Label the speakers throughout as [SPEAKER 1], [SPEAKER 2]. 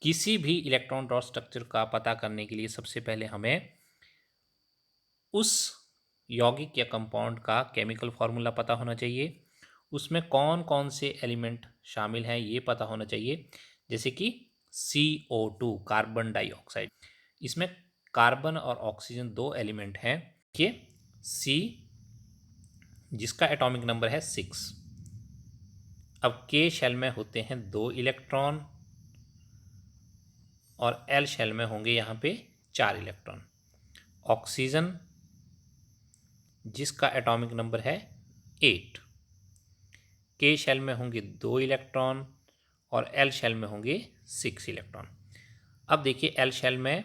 [SPEAKER 1] किसी भी electron dot structure का पता करने के लिए सबसे पहले हमें उस यौगिक या कंपाउंड का केमिकल फार्मूला पता होना चाहिए, उसमें कौन कौन से एलिमेंट शामिल हैं ये पता होना चाहिए। जैसे कि CO2 कार्बन डाइऑक्साइड, इसमें कार्बन और ऑक्सीजन दो एलिमेंट हैं। ये सी जिसका एटॉमिक नंबर है 6। अब के शेल में होते हैं 2 इलेक्ट्रॉन और एल शेल में होंगे यहाँ पे 4 इलेक्ट्रॉन। ऑक्सीजन जिसका एटॉमिक नंबर है 8, के शेल में होंगे 2 इलेक्ट्रॉन और एल शेल में होंगे 6 इलेक्ट्रॉन। अब देखिए एल शेल में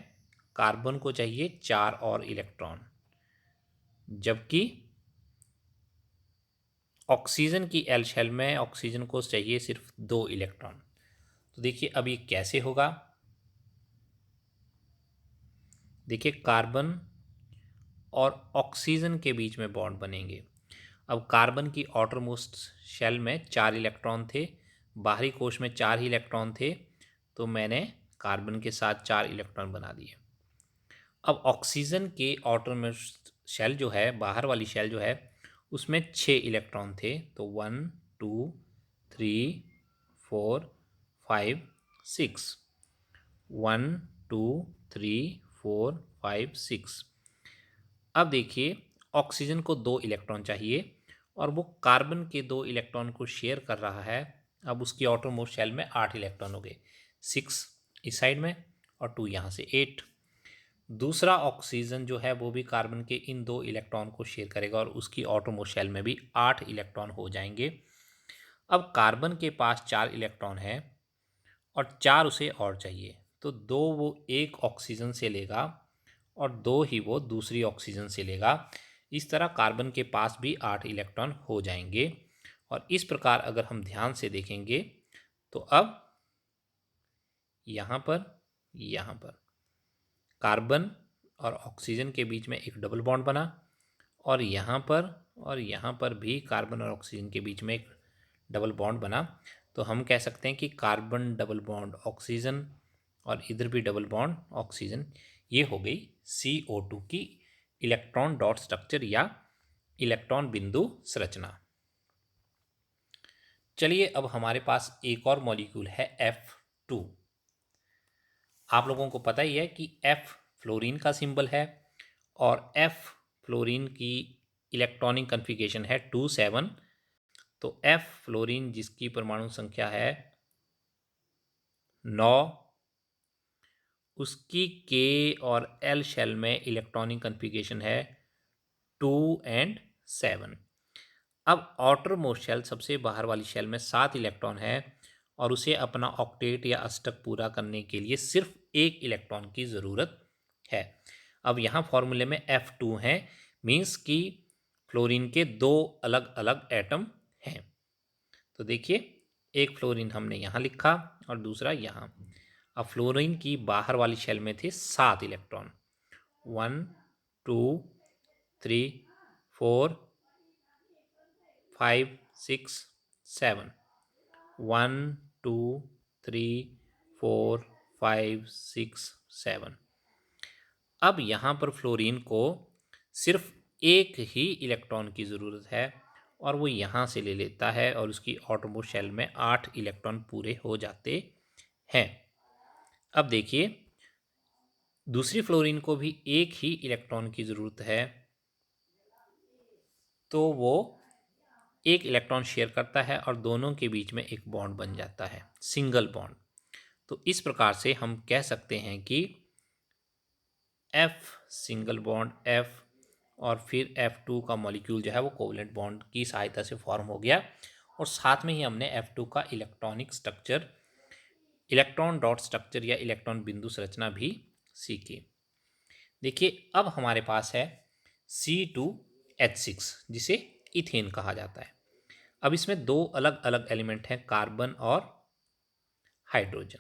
[SPEAKER 1] कार्बन को चाहिए 4 और इलेक्ट्रॉन, जबकि ऑक्सीजन की एल शेल में ऑक्सीजन को चाहिए सिर्फ 2 इलेक्ट्रॉन। तो देखिए अब ये कैसे होगा। देखिए कार्बन और ऑक्सीजन के बीच में बॉन्ड बनेंगे। अब कार्बन की आउटर मोस्ट शेल में 4 इलेक्ट्रॉन थे, बाहरी कोश में 4 ही इलेक्ट्रॉन थे, तो मैंने कार्बन के साथ 4 इलेक्ट्रॉन बना दिए। अब ऑक्सीजन के आउटर मोस्ट शेल जो है, बाहर वाली शेल जो है, उसमें 6 इलेक्ट्रॉन थे, तो 1 2 3 4 5 6, 1 2 3 4 5 6। अब देखिए ऑक्सीजन को 2 इलेक्ट्रॉन चाहिए और वो कार्बन के 2 इलेक्ट्रॉन को शेयर कर रहा है। अब उसकी आउटर मोस्ट शेल में 8 इलेक्ट्रॉन हो गए, 6 इस साइड में और 2 यहाँ से 8। दूसरा ऑक्सीजन जो है वो भी कार्बन के इन 2 इलेक्ट्रॉन को शेयर करेगा और उसकी आउटर मोस्ट शेल में भी 8 इलेक्ट्रॉन हो जाएंगे। अब कार्बन के पास 4 इलेक्ट्रॉन है और 4 उसे और चाहिए, तो 2 वो एक ऑक्सीजन से लेगा और 2 ही वो दूसरी ऑक्सीजन से लेगा। इस तरह कार्बन के पास भी 8 इलेक्ट्रॉन हो जाएंगे। और इस प्रकार अगर हम ध्यान से देखेंगे तो अब यहाँ पर कार्बन और ऑक्सीजन के बीच में एक डबल बॉन्ड बना और यहाँ पर भी कार्बन और ऑक्सीजन के बीच में एक डबल बॉन्ड बना। तो हम कह सकते हैं कि कार्बन डबल बॉन्ड ऑक्सीजन और इधर भी डबल बॉन्ड ऑक्सीजन। ये हो गई CO2 की इलेक्ट्रॉन डॉट स्ट्रक्चर या इलेक्ट्रॉन बिंदु संरचना। चलिए अब हमारे पास एक और मॉलिक्यूल है F2। आप लोगों को पता ही है कि F फ्लोरीन का सिंबल है और F फ्लोरीन की इलेक्ट्रॉनिक कन्फिगरेशन है 2 7। तो F फ्लोरीन जिसकी परमाणु संख्या है 9, उसकी K और L शेल में इलेक्ट्रॉनिक कन्फिगरेशन है 2 और 7। अब आउटर मोस्ट शेल सबसे बाहर वाली शेल में 7 इलेक्ट्रॉन है और उसे अपना ऑक्टेट या अष्टक पूरा करने के लिए सिर्फ 1 इलेक्ट्रॉन की ज़रूरत है। अब यहाँ फॉर्मूले में F2 है, मीन्स कि फ्लोरीन के 2 अलग अलग एटम हैं। तो देखिए एक फ्लोरीन हमने यहाँ लिखा और दूसरा यहाँ। अब फ्लोरीन की बाहर वाली शेल में थे 7 इलेक्ट्रॉन, 1 2 3 4 5 6 7, 1 2 3 4 5 6 7। अब यहाँ पर फ्लोरीन को सिर्फ एक ही इलेक्ट्रॉन की ज़रूरत है और वो यहाँ से ले लेता है और उसकी आउटरमोस्ट शेल में 8 इलेक्ट्रॉन पूरे हो जाते हैं। अब देखिए दूसरी फ्लोरीन को भी एक ही इलेक्ट्रॉन की ज़रूरत है, तो वो एक इलेक्ट्रॉन शेयर करता है और दोनों के बीच में एक बॉन्ड बन जाता है, सिंगल बॉन्ड। तो इस प्रकार से हम कह सकते हैं कि F सिंगल बॉन्ड F और फिर F2 का मॉलिक्यूल जो है वो कोवलेंट बॉन्ड की सहायता से फॉर्म हो गया और साथ में ही हमने F2 का electronic structure, electron dot structure या इलेक्ट्रॉन बिंदु संरचना भी सीखी। देखिए अब हमारे पास है C2H6 जिसे इथेन कहा जाता है। अब इसमें 2 अलग अलग एलिमेंट हैं, कार्बन और हाइड्रोजन।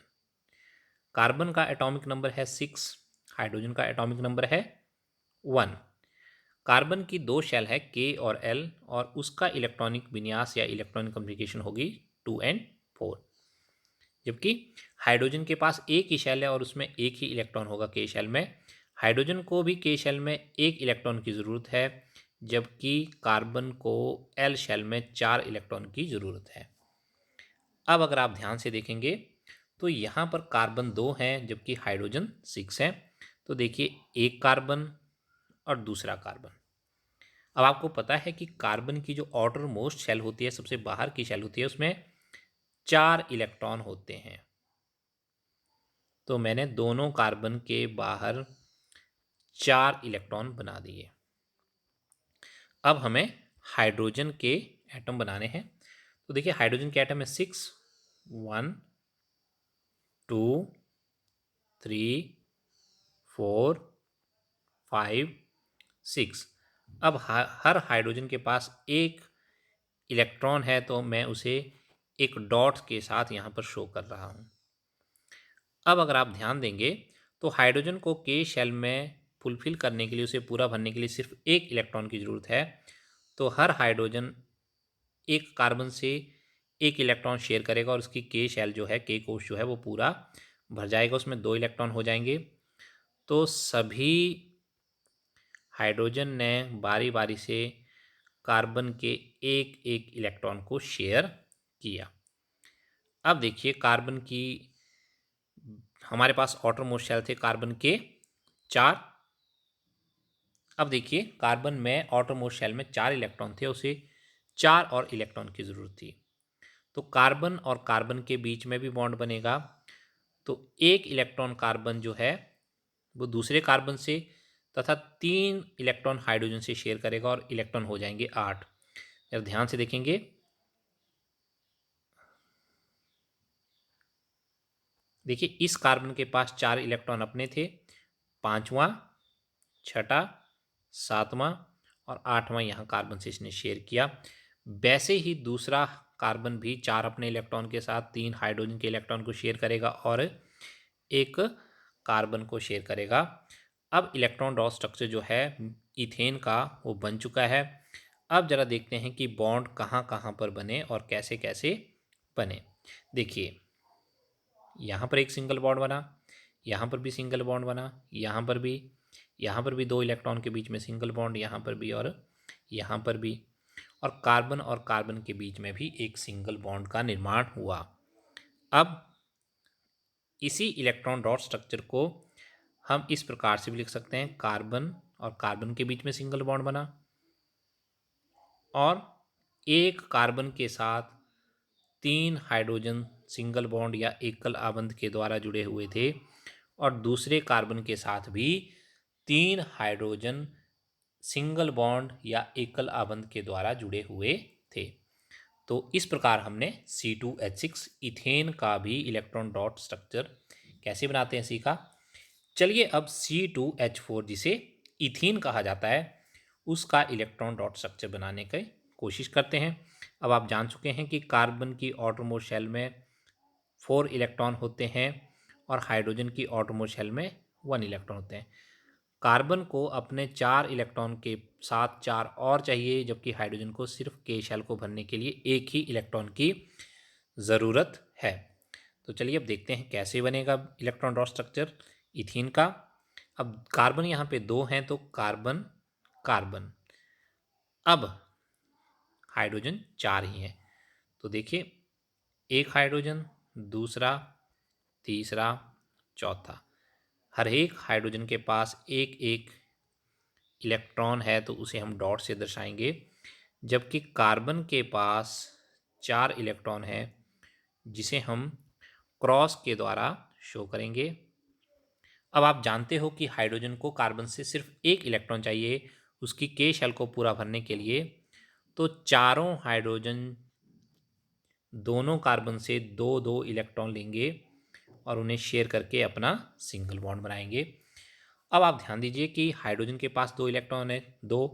[SPEAKER 1] कार्बन का एटॉमिक नंबर है 6, हाइड्रोजन का एटॉमिक नंबर है 1। कार्बन की 2 शेल है K और L और उसका इलेक्ट्रॉनिक विन्यास या इलेक्ट्रॉनिक कम्युनिकेशन होगी 2 और 4। जबकि हाइड्रोजन के पास एक ही शेल है और उसमें एक ही इलेक्ट्रॉन होगा के शेल में। हाइड्रोजन को भी के शेल में एक इलेक्ट्रॉन की ज़रूरत है, जबकि कार्बन को एल शेल में 4 इलेक्ट्रॉन की ज़रूरत है। अब अगर आप ध्यान से देखेंगे तो यहाँ पर कार्बन 2 हैं जबकि हाइड्रोजन 6 है। तो देखिए, एक कार्बन और दूसरा कार्बन। अब आपको पता है कि कार्बन की जो आउटर मोस्ट शेल होती है, सबसे बाहर की शेल होती है, उसमें 4 इलेक्ट्रॉन होते हैं। तो मैंने दोनों कार्बन के बाहर 4 इलेक्ट्रॉन बना दिए। अब हमें हाइड्रोजन के एटम बनाने हैं। तो देखिए, हाइड्रोजन के एटम है 6, 1, 2, 3, 4, 5, 6। अब हर हाइड्रोजन के पास एक इलेक्ट्रॉन है, तो मैं उसे एक डॉट के साथ यहाँ पर शो कर रहा हूँ। अब अगर आप ध्यान देंगे तो हाइड्रोजन को के शेल में फुलफिल करने के लिए, उसे पूरा भरने के लिए सिर्फ एक इलेक्ट्रॉन की ज़रूरत है। तो हर हाइड्रोजन एक कार्बन से एक इलेक्ट्रॉन शेयर करेगा और उसकी के शेल जो है, के कोश जो है, वो पूरा भर जाएगा, उसमें 2 इलेक्ट्रॉन हो जाएंगे। तो सभी हाइड्रोजन ने बारी बारी से कार्बन के एक एक इलेक्ट्रॉन को शेयर किया। अब देखिए, कार्बन की हमारे पास आउटर मोस्ट शेल थे कार्बन के 4। अब देखिए, कार्बन में आउटर मोस्ट शेल में 4 इलेक्ट्रॉन थे, उसे 4 और इलेक्ट्रॉन की ज़रूरत थी। तो कार्बन और कार्बन के बीच में भी बॉन्ड बनेगा। तो एक इलेक्ट्रॉन कार्बन जो है वो दूसरे कार्बन से तथा 3 इलेक्ट्रॉन हाइड्रोजन से शेयर करेगा और इलेक्ट्रॉन हो जाएंगे 8। अगर ध्यान से देखेंगे, देखिए, इस कार्बन के पास 4 इलेक्ट्रॉन अपने थे, 5वां, 6ठा, 7वां और 8वां यहाँ कार्बन से इसने शेयर किया। वैसे ही दूसरा कार्बन भी 4 अपने इलेक्ट्रॉन के साथ 3 हाइड्रोजन के इलेक्ट्रॉन को शेयर करेगा और एक कार्बन को शेयर करेगा। अब इलेक्ट्रॉन डॉट स्ट्रक्चर जो है इथेन का, वो बन चुका है। अब जरा देखते हैं कि बॉन्ड कहाँ कहाँ पर बने और कैसे कैसे बने। देखिए, यहाँ पर एक सिंगल बॉन्ड बना, यहाँ पर भी सिंगल बॉन्ड बना, यहाँ पर भी 2 इलेक्ट्रॉन के बीच में सिंगल बॉन्ड, यहाँ पर भी और यहाँ पर भी, और कार्बन के बीच में भी एक सिंगल बॉन्ड का निर्माण हुआ। अब इसी इलेक्ट्रॉन डॉट स्ट्रक्चर को हम इस प्रकार से भी लिख सकते हैं, कार्बन और कार्बन के बीच में सिंगल बॉन्ड बना और एक कार्बन के साथ 3 हाइड्रोजन सिंगल बॉन्ड या एकल आबंध के द्वारा जुड़े हुए थे और दूसरे कार्बन के साथ भी 3 हाइड्रोजन सिंगल बॉन्ड या एकल आबंध के द्वारा जुड़े हुए थे। तो इस प्रकार हमने C2H6 इथेन का भी इलेक्ट्रॉन डॉट स्ट्रक्चर कैसे बनाते हैं सीखा। चलिए अब C2H4, जिसे इथीन कहा जाता है, उसका इलेक्ट्रॉन डॉट स्ट्रक्चर बनाने की कोशिश करते हैं। अब आप जान चुके हैं कि कार्बन की आउटरमोस्ट शेल में 4 इलेक्ट्रॉन होते हैं और हाइड्रोजन की आउटरमोस्ट शेल में 1 इलेक्ट्रॉन होते हैं। कार्बन को अपने 4 इलेक्ट्रॉन के साथ 4 और चाहिए, जबकि हाइड्रोजन को सिर्फ के शेल को भरने के लिए एक ही इलेक्ट्रॉन की ज़रूरत है। तो चलिए अब देखते हैं कैसे बनेगा इलेक्ट्रॉन डॉट स्ट्रक्चर इथीन का। अब कार्बन यहाँ पे 2 हैं, तो कार्बन कार्बन। अब हाइड्रोजन 4 ही हैं, तो देखिए, एक हाइड्रोजन, दूसरा, तीसरा, चौथा। हर एक हाइड्रोजन के पास एक एक इलेक्ट्रॉन है, तो उसे हम डॉट से दर्शाएंगे। जबकि कार्बन के पास 4 इलेक्ट्रॉन है, जिसे हम क्रॉस के द्वारा शो करेंगे। अब आप जानते हो कि हाइड्रोजन को कार्बन से सिर्फ एक इलेक्ट्रॉन चाहिए उसकी के शेल को पूरा भरने के लिए। तो चारों हाइड्रोजन दोनों कार्बन से 2-2 इलेक्ट्रॉन लेंगे और उन्हें शेयर करके अपना सिंगल बॉन्ड बनाएंगे। अब आप ध्यान दीजिए कि हाइड्रोजन के पास 2 इलेक्ट्रॉन है, 2,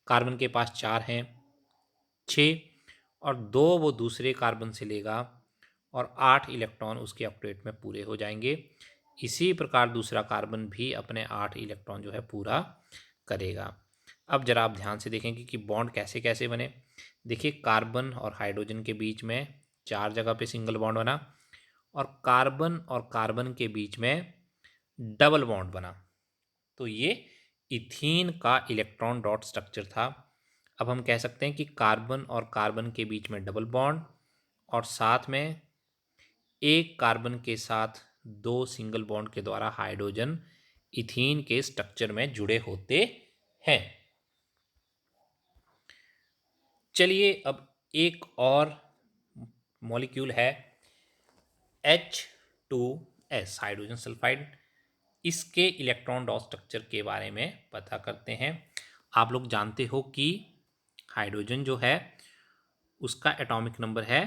[SPEAKER 1] कार्बन के पास 4 हैं, 6, और 2 वो दूसरे कार्बन से लेगा और 8 इलेक्ट्रॉन उसके ऑक्टेट में पूरे हो जाएंगे। इसी प्रकार दूसरा कार्बन भी अपने 8 इलेक्ट्रॉन जो है पूरा करेगा। अब जरा आप ध्यान से देखेंगे कि बॉन्ड कैसे कैसे बने। देखिए, कार्बन और हाइड्रोजन के बीच में 4 जगह पे सिंगल बॉन्ड बना और कार्बन के बीच में डबल बॉन्ड बना। तो ये इथीन का इलेक्ट्रॉन डॉट स्ट्रक्चर था। अब हम कह सकते हैं कि कार्बन और कार्बन के बीच में डबल बॉन्ड और साथ में एक कार्बन के साथ दो सिंगल बॉन्ड के द्वारा हाइड्रोजन इथीन के स्ट्रक्चर में जुड़े होते हैं। चलिए अब एक और मॉलिक्यूल है H2S हाइड्रोजन सल्फाइड। इसके इलेक्ट्रॉन डॉट स्ट्रक्चर के बारे में पता करते हैं। आप लोग जानते हो कि हाइड्रोजन जो है उसका एटॉमिक नंबर है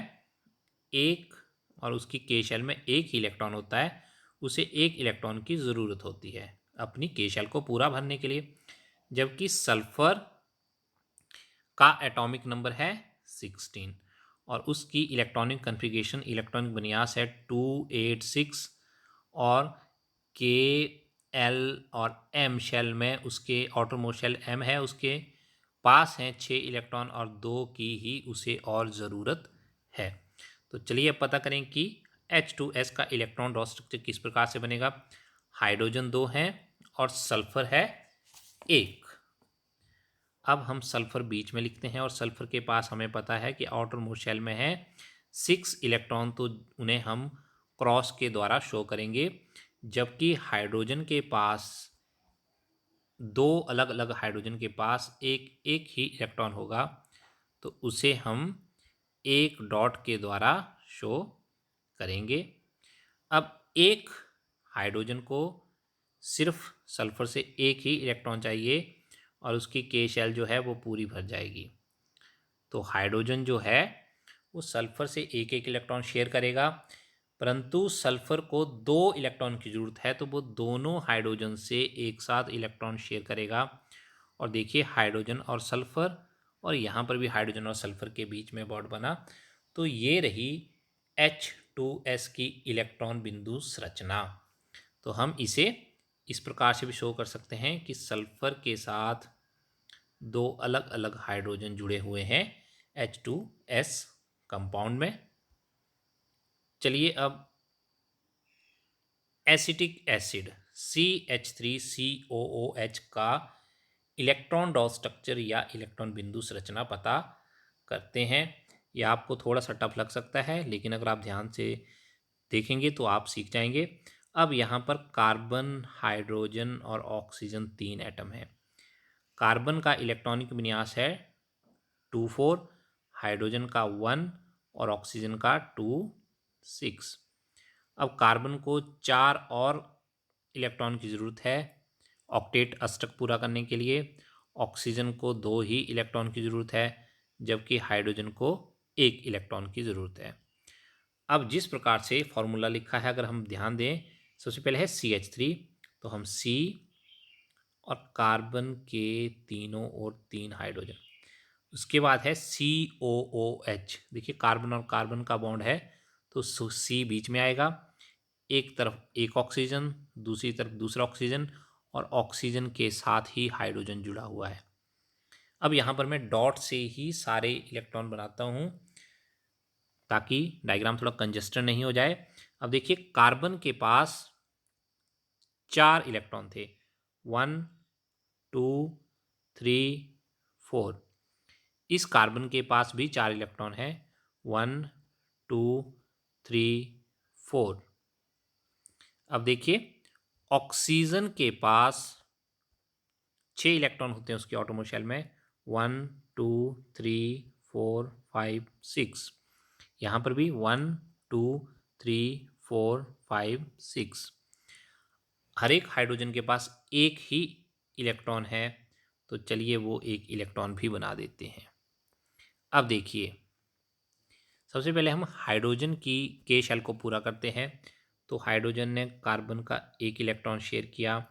[SPEAKER 1] 1 और उसकी के शेल में एक ही इलेक्ट्रॉन होता है। उसे एक इलेक्ट्रॉन की ज़रूरत होती है अपनी के शेल को पूरा भरने के लिए। जबकि सल्फर का एटॉमिक नंबर है 16 और उसकी इलेक्ट्रॉनिक कन्फिगरेशन इलेक्ट्रॉनिक विन्यास है 286 और के एल और एम शेल में उसके आउटरमोस्ट शेल एम है, उसके पास हैं 6 इलेक्ट्रॉन और 2 की ही उसे और ज़रूरत है। तो चलिए अब पता करें कि H2S का इलेक्ट्रॉन डॉट स्ट्रक्चर किस प्रकार से बनेगा। हाइड्रोजन 2 हैं और सल्फर है 1। अब हम सल्फर बीच में लिखते हैं और सल्फर के पास हमें पता है कि आउटर मोस्ट शेल में है 6 इलेक्ट्रॉन, तो उन्हें हम क्रॉस के द्वारा शो करेंगे। जबकि हाइड्रोजन के पास दो अलग अलग हाइड्रोजन के पास एक एक ही इलेक्ट्रॉन होगा, तो उसे हम एक डॉट के द्वारा शो करेंगे। अब एक हाइड्रोजन को सिर्फ सल्फर से एक ही इलेक्ट्रॉन चाहिए और उसकी के शेल जो है वो पूरी भर जाएगी। तो हाइड्रोजन जो है वो सल्फर से एक एक इलेक्ट्रॉन शेयर करेगा, परंतु सल्फर को 2 इलेक्ट्रॉन की ज़रूरत है, तो वो दोनों हाइड्रोजन से एक साथ इलेक्ट्रॉन शेयर करेगा। और देखिए हाइड्रोजन और सल्फर, और यहाँ पर भी हाइड्रोजन और सल्फर के बीच में बॉन्ड बना। तो ये रही H2S की इलेक्ट्रॉन बिंदु संरचना। तो हम इसे इस प्रकार से भी शो कर सकते हैं कि सल्फर के साथ दो अलग अलग हाइड्रोजन जुड़े हुए हैं H2S कंपाउंड में। चलिए अब एसिटिक एसिड CH3COOH का इलेक्ट्रॉन डॉट स्ट्रक्चर या इलेक्ट्रॉन बिंदु संरचना पता करते हैं। यह आपको थोड़ा सा टफ लग सकता है, लेकिन अगर आप ध्यान से देखेंगे तो आप सीख जाएंगे। अब यहाँ पर कार्बन, हाइड्रोजन और ऑक्सीजन 3 एटम है। कार्बन का इलेक्ट्रॉनिक विन्यास है 2,4, हाइड्रोजन का 1 और ऑक्सीजन का 2,6। अब कार्बन को 4 और इलेक्ट्रॉन की ज़रूरत है ऑक्टेट अष्टक पूरा करने के लिए। ऑक्सीजन को 2 ही इलेक्ट्रॉन की ज़रूरत है, जबकि हाइड्रोजन को 1 इलेक्ट्रॉन की ज़रूरत है। अब जिस प्रकार से फॉर्मूला लिखा है अगर हम ध्यान दें, सबसे पहले है CH3, तो हम C और कार्बन के तीनों और 3 हाइड्रोजन। उसके बाद है COOH, देखिए कार्बन और कार्बन का बॉन्ड है तो C बीच में आएगा। एक तरफ एक ऑक्सीजन, दूसरी तरफ दूसरा ऑक्सीजन और ऑक्सीजन के साथ ही हाइड्रोजन जुड़ा हुआ है। अब यहाँ पर मैं डॉट से ही सारे इलेक्ट्रॉन बनाता हूँ ताकि डायग्राम थोड़ा कंजस्टेड नहीं हो जाए। अब देखिए कार्बन के पास 4 इलेक्ट्रॉन थे, 1 2 3 4। इस कार्बन के पास भी 4 इलेक्ट्रॉन है, 1 2 3 4। अब देखिए ऑक्सीजन के पास 6 इलेक्ट्रॉन होते हैं उसके ऑटोमोस्ट शेल में, 1 2 3 4 5 6। यहाँ पर भी 1 2 3 4 5 6। हर एक हाइड्रोजन के पास एक ही इलेक्ट्रॉन है, तो चलिए वो एक इलेक्ट्रॉन भी बना देते हैं। अब देखिए सबसे पहले हम हाइड्रोजन की के शेल को पूरा करते हैं। तो हाइड्रोजन ने कार्बन का एक इलेक्ट्रॉन शेयर किया,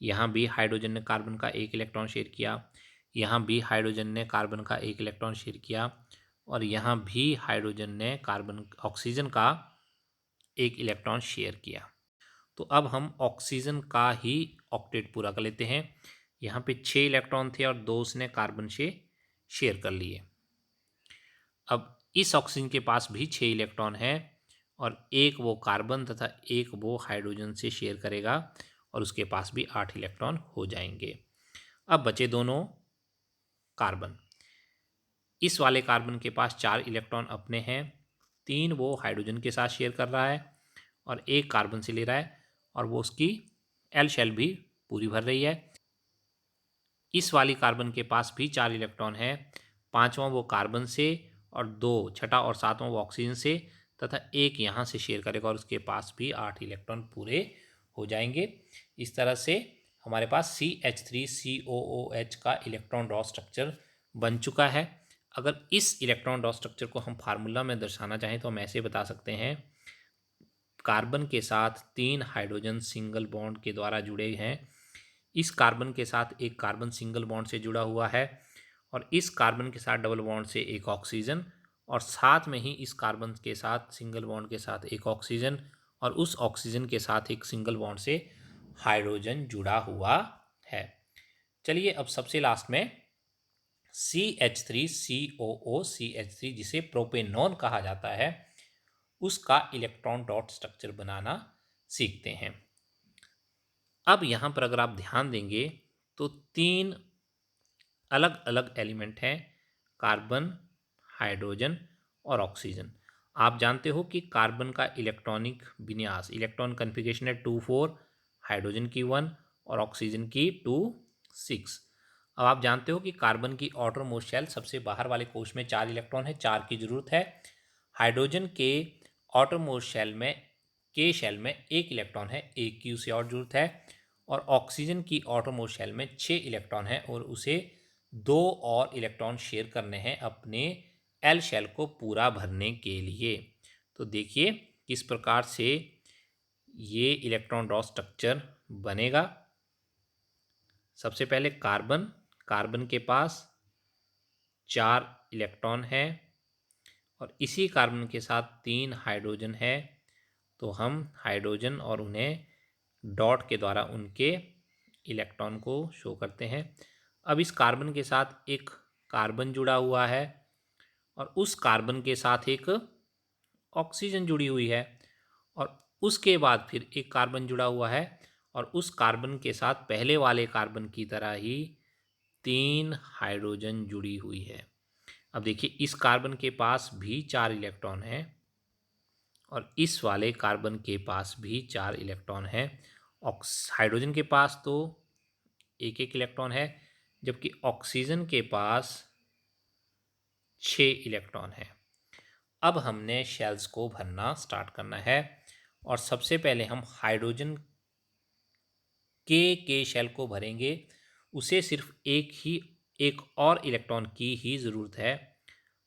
[SPEAKER 1] यहाँ भी हाइड्रोजन ने कार्बन का एक इलेक्ट्रॉन शेयर किया, यहाँ भी हाइड्रोजन ने कार्बन का एक इलेक्ट्रॉन शेयर किया और यहाँ भी हाइड्रोजन ने कार्बन ऑक्सीजन का एक इलेक्ट्रॉन शेयर किया। तो अब हम ऑक्सीजन का ही ऑक्टेट पूरा कर लेते हैं। यहाँ पे 6 इलेक्ट्रॉन थे और 2 उसने कार्बन से शेयर कर लिए। अब इस ऑक्सीजन के पास भी 6 इलेक्ट्रॉन है और एक वो कार्बन तथा एक वो हाइड्रोजन से शेयर करेगा और उसके पास भी 8 इलेक्ट्रॉन हो जाएंगे। अब बचे दोनों कार्बन। इस वाले कार्बन के पास 4 इलेक्ट्रॉन अपने हैं, 3 वो हाइड्रोजन के साथ शेयर कर रहा है और एक कार्बन से ले रहा है और वो उसकी एल शेल भी पूरी भर रही है। इस वाली कार्बन के पास भी 4 इलेक्ट्रॉन है, पांचवां वो कार्बन से और दो, छठा और सातवां वो ऑक्सीजन से तथा एक यहाँ से शेयर करेगा और उसके पास भी 8 इलेक्ट्रॉन पूरे हो जाएंगे। इस तरह से हमारे पास CH3COOH का इलेक्ट्रॉन ड्रॉ स्ट्रक्चर बन चुका है। अगर इस इलेक्ट्रॉन ड्रॉ स्ट्रक्चर को हम फार्मूला में दर्शाना चाहें तो हम ऐसे बता सकते हैं, कार्बन के साथ 3 हाइड्रोजन सिंगल बॉन्ड के द्वारा जुड़े हैं, इस कार्बन के साथ एक कार्बन सिंगल बॉन्ड से जुड़ा हुआ है और इस कार्बन के साथ डबल बॉन्ड से एक ऑक्सीजन और साथ में ही इस कार्बन के साथ सिंगल बॉन्ड के साथ एक ऑक्सीजन और उस ऑक्सीजन के साथ एक सिंगल बॉन्ड से हाइड्रोजन जुड़ा हुआ है। चलिए अब सबसे लास्ट में CH3COOCH3 जिसे प्रोपेनॉन कहा जाता है उसका इलेक्ट्रॉन डॉट स्ट्रक्चर बनाना सीखते हैं। अब यहाँ पर अगर आप ध्यान देंगे तो 3 अलग अलग एलिमेंट हैं, कार्बन, हाइड्रोजन और ऑक्सीजन। आप जानते हो कि कार्बन का इलेक्ट्रॉनिक विन्यास, इलेक्ट्रॉन कन्फिगरेशन है 2 4, हाइड्रोजन की 1 और ऑक्सीजन की 2 6। अब आप जानते हो कि कार्बन की आउटरमोस्ट शेल सबसे बाहर वाले कोश में 4 इलेक्ट्रॉन है, 4 की जरूरत है। हाइड्रोजन के आउटरमोस्ट शेल में शेल में 1 इलेक्ट्रॉन है, 1 की उसे और जरूरत है। और ऑक्सीजन की आउटरमोस्ट शेल में 6 इलेक्ट्रॉन है और उसे 2 और इलेक्ट्रॉन शेयर करने हैं अपने एल शेल को पूरा भरने के लिए। तो देखिए किस प्रकार से ये इलेक्ट्रॉन ड्रॉ स्ट्रक्चर बनेगा। सबसे पहले कार्बन, कार्बन के पास 4 इलेक्ट्रॉन है और इसी कार्बन के साथ 3 हाइड्रोजन है, तो हम हाइड्रोजन और उन्हें डॉट के द्वारा उनके इलेक्ट्रॉन को शो करते हैं। अब इस कार्बन के साथ एक कार्बन जुड़ा हुआ है और उस कार्बन के साथ एक ऑक्सीजन जुड़ी हुई है और उसके बाद फिर एक कार्बन जुड़ा हुआ है और उस कार्बन के साथ पहले वाले कार्बन की तरह ही 3 हाइड्रोजन जुड़ी हुई है। अब देखिए इस कार्बन के पास भी 4 इलेक्ट्रॉन है और इस वाले कार्बन के पास भी 4 इलेक्ट्रॉन है। हाइड्रोजन के पास तो एक एक इलेक्ट्रॉन है जबकि ऑक्सीजन के पास 6 इलेक्ट्रॉन है। अब हमने शेल्स को भरना स्टार्ट करना है और सबसे पहले हम हाइड्रोजन के शेल को भरेंगे, उसे सिर्फ एक और इलेक्ट्रॉन की ही ज़रूरत है।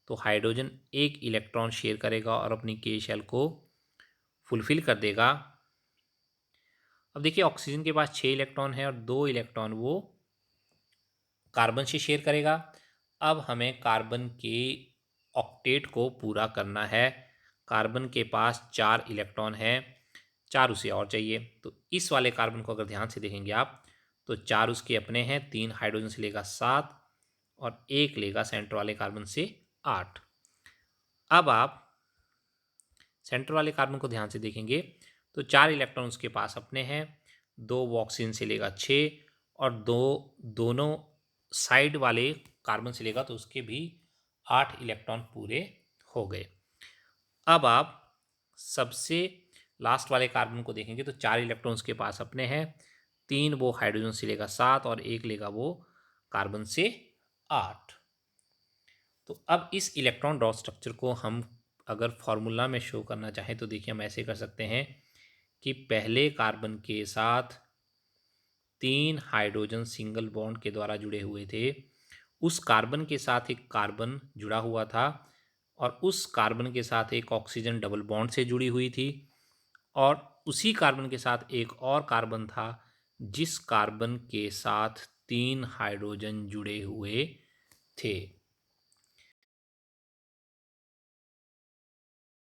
[SPEAKER 1] तो हाइड्रोजन एक इलेक्ट्रॉन शेयर करेगा और अपनी के शेल को फुलफिल कर देगा। अब देखिए ऑक्सीजन के पास 6 इलेक्ट्रॉन है और 2 इलेक्ट्रॉन वो कार्बन से शेयर करेगा। अब हमें कार्बन के ऑक्टेट को पूरा करना है। कार्बन के पास 4 इलेक्ट्रॉन है, 4 उसे और चाहिए। तो इस वाले कार्बन को अगर ध्यान से देखेंगे आप तो 4 उसके अपने हैं, 3 हाइड्रोजन से लेगा 7 और 1 लेगा सेंटर वाले कार्बन से 8। अब आप सेंटर वाले कार्बन को ध्यान से देखेंगे तो 4 इलेक्ट्रॉन उसके पास अपने हैं, 2 वो ऑक्सीजन से लेगा 6 और दोनों साइड वाले कार्बन से लेगा तो उसके भी 8 इलेक्ट्रॉन पूरे हो गए। अब आप सबसे लास्ट वाले कार्बन को देखेंगे तो 4 इलेक्ट्रॉन उसके पास अपने हैं, 3 वो हाइड्रोजन से लेगा 7 और 1 लेगा वो कार्बन से 8। तो अब इस इलेक्ट्रॉन डॉट स्ट्रक्चर को हम अगर फॉर्मूला में शो करना चाहें तो देखिए हम ऐसे कर सकते हैं कि पहले कार्बन के साथ 3 हाइड्रोजन सिंगल बॉन्ड के द्वारा जुड़े हुए थे, उस कार्बन के साथ एक कार्बन जुड़ा हुआ था और उस कार्बन के साथ एक ऑक्सीजन डबल बॉन्ड से जुड़ी हुई थी और उसी कार्बन के साथ एक और कार्बन था जिस कार्बन के साथ 3 हाइड्रोजन जुड़े हुए थे।